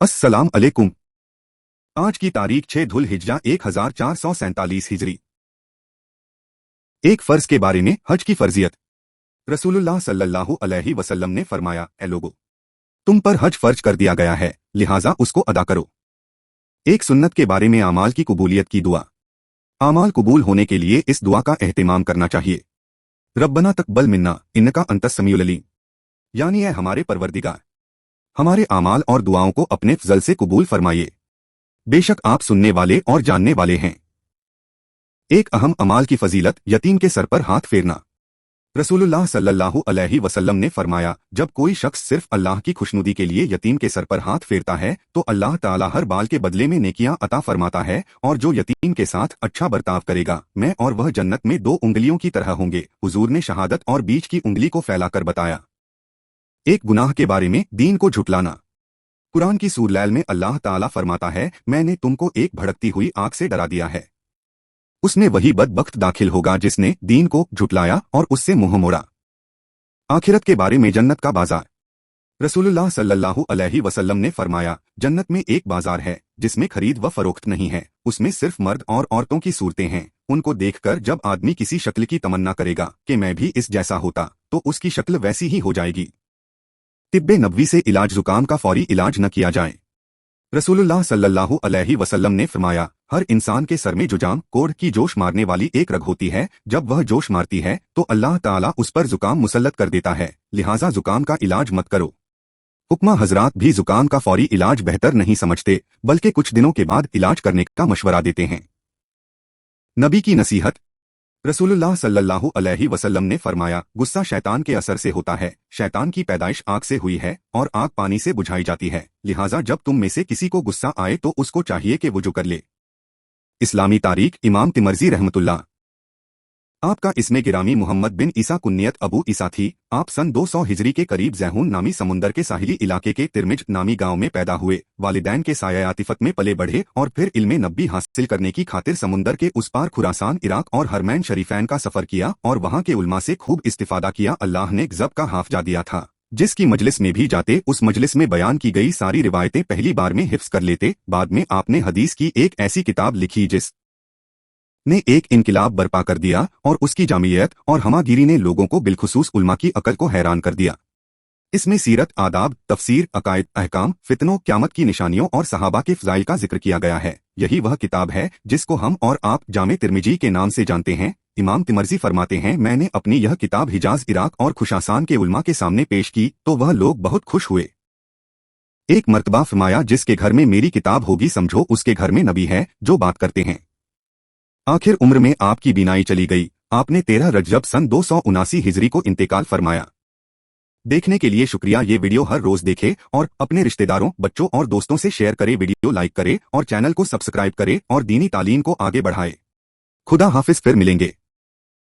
अस्सलाम अलैकुम। आज की तारीख 6 धुल हिज्जा 1447 हिजरी। एक फर्ज के बारे में हज की फर्जियत। रसूलुल्लाह सल्लल्लाहु अलैहि वसल्लम ने फरमाया, ए लोगो, तुम पर हज फर्ज कर दिया गया है, लिहाजा उसको अदा करो। एक सुन्नत के बारे में आमाल की कबूलियत की दुआ। आमाल कबूल होने के लिए इस दुआ का एहतिमाम करना चाहिए। रब्बना तक़ब्बल मिन्ना इन्नका अंतस समीउल अलीम, यानी है हमारे परवरदिगार, हमारे आमाल और दुआओं को अपने फजल से कबूल फरमाइए, बेशक आप सुनने वाले और जानने वाले हैं। एक अहम अमाल की फजीलत, यतीम के सर पर हाथ फेरना। रसूलुल्लाह सल्लल्लाहु अलैहि वसल्लम ने फरमाया, जब कोई शख्स सिर्फ अल्लाह की खुशनुदी के लिए यतीम के सर पर हाथ फेरता है तो अल्लाह ताला हर बाल के बदले में नेकियां अता फरमाता है, और जो यतीम के साथ अच्छा बर्ताव करेगा, मैं और वह जन्नत में 2 उंगलियों की तरह होंगे। हुजूर ने शहादत और बीच की उंगली को फैलाकर बताया। एक गुनाह के बारे में, दीन को झुटलाना। कुरान की सूरह लैल में अल्लाह ताला फरमाता है, मैंने तुमको एक भड़कती हुई आग से डरा दिया है, उसमें वही बदबख्त दाखिल होगा जिसने दीन को झुटलाया और उससे मुंह मोड़ा। आखिरत के बारे में, जन्नत का बाजार। रसूलुल्लाह सल्लल्लाहु अलैहि वसल्लम ने फरमाया, जन्नत में एक बाजार है जिसमें खरीद व फरोख्त नहीं है, उसमें सिर्फ मर्द और औरतों की सूरतें हैं। उनको देखकर जब आदमी किसी शक्ल की तमन्ना करेगा कि मैं भी इस जैसा होता, तो उसकी शक्ल वैसी ही हो जाएगी। तिब्बे नबवी से इलाज, जुकाम का फौरी इलाज न किया जाए। रसूलुल्लाह सल्लल्लाहु अलैहि वसल्लम ने फरमाया, हर इंसान के सर में जुजाम, कोढ़ की जोश मारने वाली एक रग होती है, जब वह जोश मारती है तो अल्लाह ताला उस पर जुकाम मुसल्लत कर देता है, लिहाजा जुकाम का इलाज मत करो। हुक्मा हजरात भी जुकाम का फौरी इलाज बेहतर नहीं समझते, बल्कि कुछ दिनों के बाद इलाज करने का मशवरा देते हैं। नबी की नसीहत। रसूलुल्लाह सल्लल्लाहु अलैहि वसल्लम ने फरमाया, गुस्सा शैतान के असर से होता है, शैतान की पैदाइश आग से हुई है और आग पानी से बुझाई जाती है, लिहाजा जब तुम में से किसी को गुस्सा आए तो उसको चाहिए कि वुजू कर ले। इस्लामी तारीख, इमाम तिमरजी रहमतुल्लाह। आपका इसमें गिरामी मोहम्मद बिन ईसा, कुन्नियत अबू ईसा थी। आप सन 200 हिजरी के करीब ज़ैहून नामी समुंदर के साहिली इलाके के तिरमिज नामी गांव में पैदा हुए। वालिदैन के साया आतिफत में पले बढ़े और फिर इल्मे नब्बी हासिल करने की खातिर समुंदर के उस पार खुरासान, इराक और हरमैन शरीफैन का सफर किया और वहां के उलमा से खूब इस्तिफादा किया। अल्लाह ने ग़ज़ब का हाफ़िज़ा दिया था, जिसकी मजलिस में भी जाते उस मजलिस में बयान की गई सारी रिवायतें पहली बार में हिफ्ज़ कर लेते। बाद में आपने हदीस की एक ऐसी किताब लिखी जिस ने एक इनकिलाब बर्पा कर दिया, और उसकी जामियत और हमागिरी ने लोगों को, बिलखुसूस उलमा की अकल को हैरान कर दिया। इसमें सीरत, आदाब, तफसीर, अकायद, अहकाम, फितनों, क़यामत की निशानियों और सहाबा के फ़ज़ाइल का जिक्र किया गया है। यही वह किताब है जिसको हम और आप जामे तिर्मिजी के नाम से जानते हैं। इमाम तिमरजी फरमाते हैं, मैंने अपनी यह किताब हिजाज, इराक और खुशासान के उलमा के सामने पेश की तो वह लोग बहुत खुश हुए। एक मर्तबा फरमाया, जिसके घर में मेरी किताब होगी समझो उसके घर में नबी है जो बात करते हैं। आखिर उम्र में आपकी बीनाई चली गई। आपने 13 रजब सन 279 हिजरी को इंतेकाल फरमाया। देखने के लिए शुक्रिया। ये वीडियो हर रोज देखे और अपने रिश्तेदारों, बच्चों और दोस्तों से शेयर करे। वीडियो लाइक करे और चैनल को सब्सक्राइब करे और दीनी तालीम को आगे बढ़ाए। खुदा हाफिज, फिर मिलेंगे।